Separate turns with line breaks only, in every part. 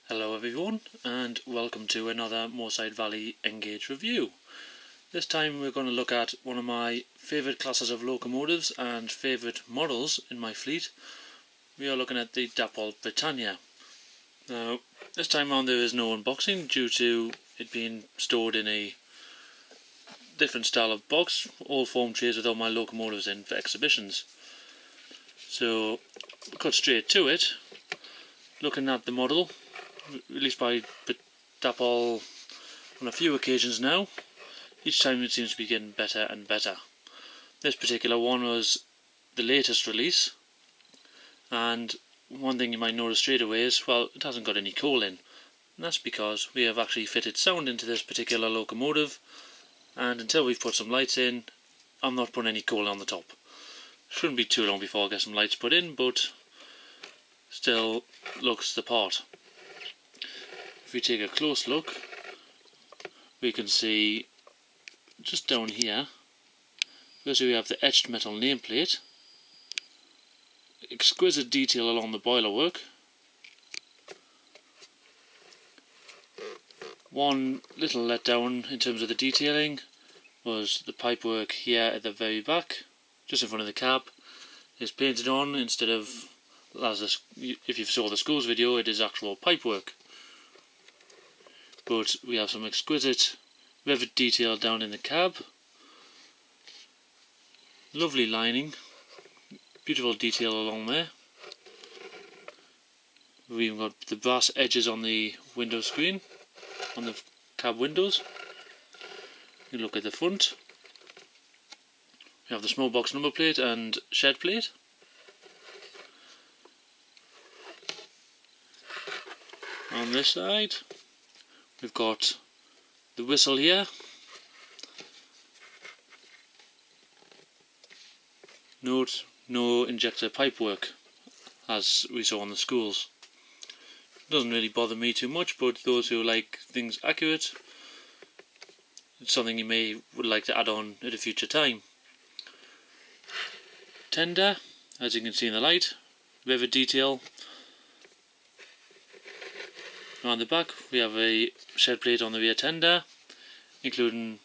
Hello everyone, and welcome to another Moorside Valley N Gauge review. This time we're going to look at one of my favourite classes of locomotives and favourite models in my fleet. We are looking at the Dapol Britannia. Now, this time around there is no unboxing due to it being stored in a different style of box, all foam trays with all my locomotives in for exhibitions. So, we'll cut straight to it, looking at the model released by Dapol on a few occasions now. Each time it seems to be getting better and better. This particular one was the latest release, and one thing you might notice straight away is, well, it hasn't got any coal in, and that's because we have actually fitted sound into this particular locomotive, and until we've put some lights in, I'm not putting any coal on the top. Shouldn't be too long before I get some lights put in, but still looks the part. If we take a close look, we can see just down here, first we have the etched metal nameplate, exquisite detail along the boiler work. One little letdown in terms of the detailing was the pipework here at the very back, just in front of the cab, is painted on instead of, if you saw the schools video, it is actual pipework. But we have some exquisite rivet detail down in the cab, lovely lining, beautiful detail along there. We've even got the brass edges on the window screen, on the cab windows. You look at the front, we have the small box number plate and shed plate. On this side we've got the whistle here, note no injector pipework as we saw on the schools. Doesn't really bother me too much, but those who like things accurate, it's something you would like to add on at a future time. Tender, as you can see in the light, rivet detail. On the back we have a shed plate on the rear tender, including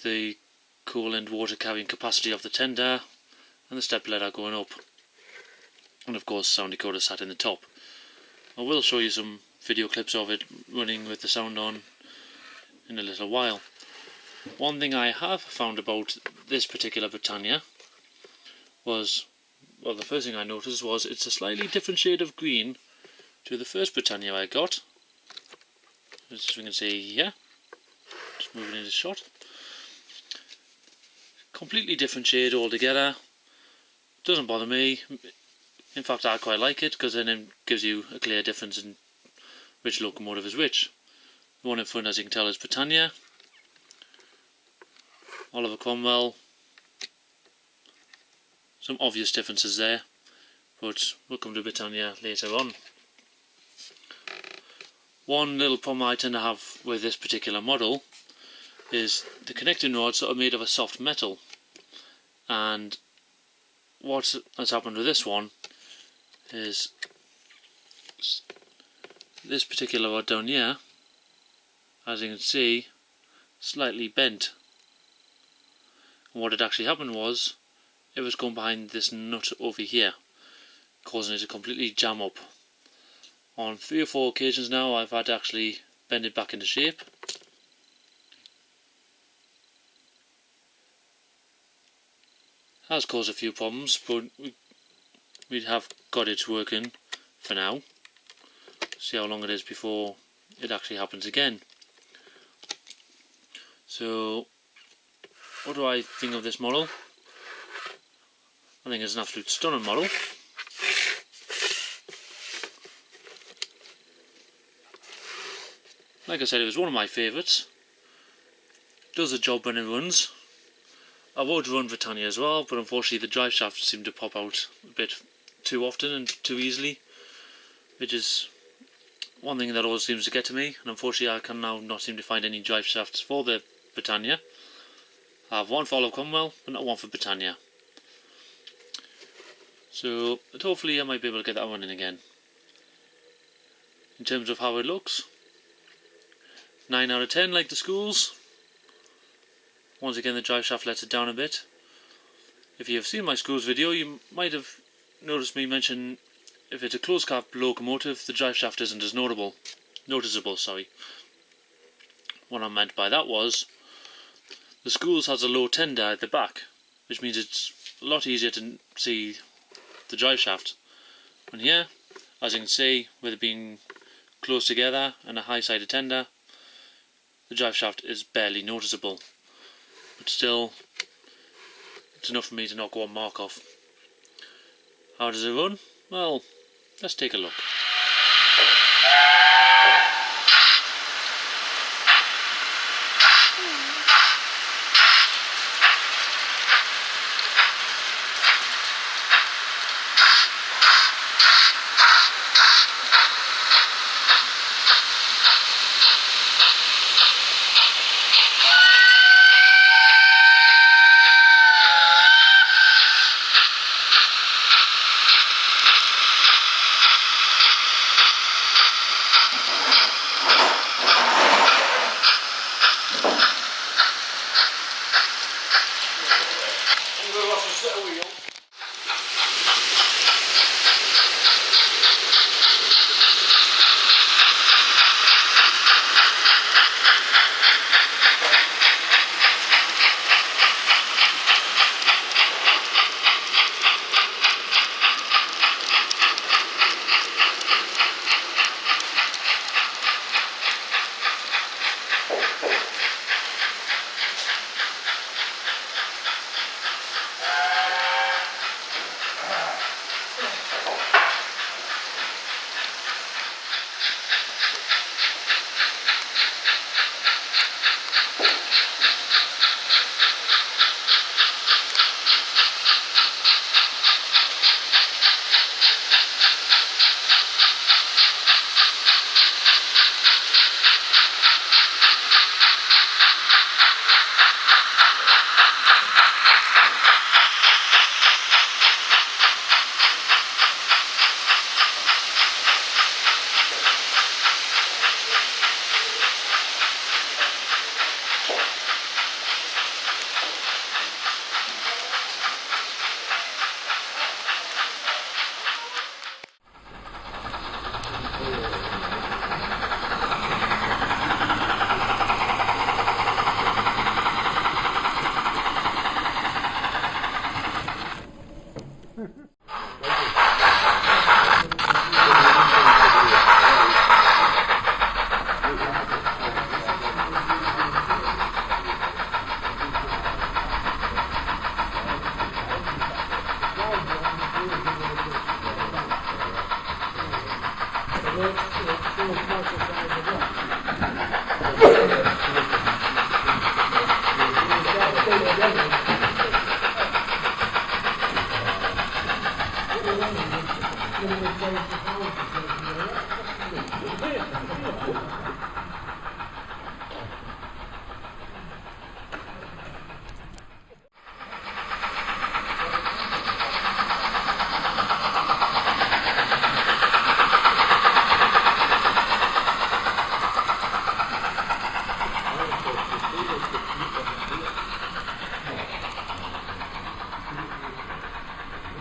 the coal and water carrying capacity of the tender and the step ladder going up, and of course sound decoder sat in the top. I will show you some video clips of it running with the sound on in a little while. One thing I have found about this particular Britannia was, well, the first thing I noticed was it's a slightly different shade of green to the first Britannia I got, as we can see here, just moving into shot. Completely different shade altogether, doesn't bother me, in fact I quite like it because then it gives you a clear difference in which locomotive is which. The one in front, as you can tell, is Britannia, Oliver Cromwell, some obvious differences there, but we'll come to Britannia later on. One little problem I tend to have with this particular model is the connecting rods are made of a soft metal, and what has happened with this one is this particular rod down here, as you can see, slightly bent. And what had actually happened was it was going behind this nut over here, causing it to completely jam up. On 3 or 4 occasions now I've had to actually bend it back into shape. Has caused a few problems, but we have got it working for now. See how long it is before it actually happens again. So, what do I think of this model? I think it's an absolute stunning model. Like I said, it was one of my favourites. Does the job when it runs. I would run Britannia as well, but unfortunately the drive shafts seem to pop out a bit too often and too easily, which is one thing that always seems to get to me, and unfortunately I can now not seem to find any drive shafts for the Britannia. I have one for Oliver Cromwell, but not one for Britannia. So, but hopefully I might be able to get that running again. in terms of how it looks. 9 out of 10 like the schools. Once again the drive shaft lets it down a bit. If you have seen my schools video, you might have noticed me mention if it's a closed cab locomotive the drive shaft isn't as noticeable. What I meant by that was the schools has a low tender at the back, which means it's a lot easier to see the drive shaft. And here, as you can see, with it being close together and a high-sided tender, the drive shaft is barely noticeable. But still, it's enough for me to knock one mark off. How does it run? Well, let's take a look.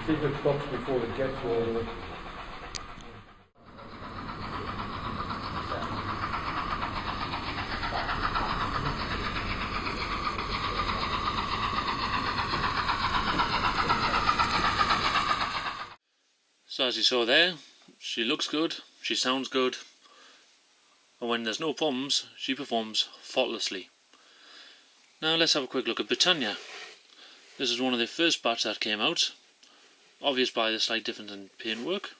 See if it stops before it gets all the way.
So as you saw there, she looks good, she sounds good, and when there's no problems, she performs faultlessly. Now let's have a quick look at Britannia. This is one of the first batch that came out, obvious by the slight difference in paintwork,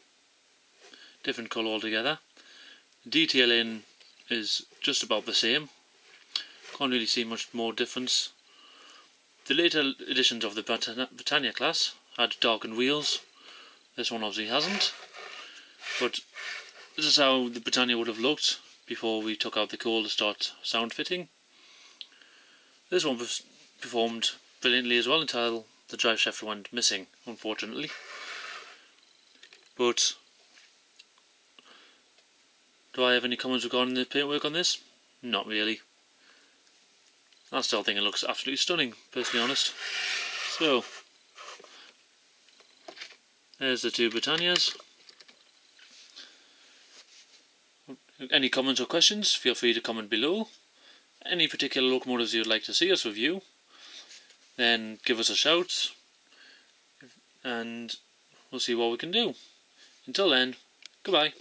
different colour altogether. Detailing is just about the same, can't really see much more difference. The later editions of the Britannia class had darkened wheels. This one obviously hasn't, but this is how the Britannia would have looked before we took out the coal to start sound fitting. This one was performed brilliantly as well until the drive shaft went missing, unfortunately. But Do I have any comments regarding the paintwork on this? Not really. I still think it looks absolutely stunning, personally honest. So, there's the two Britannias. Any comments or questions, feel free to comment below. Any particular locomotives you'd like to see us review, then give us a shout and we'll see what we can do. Until then, goodbye.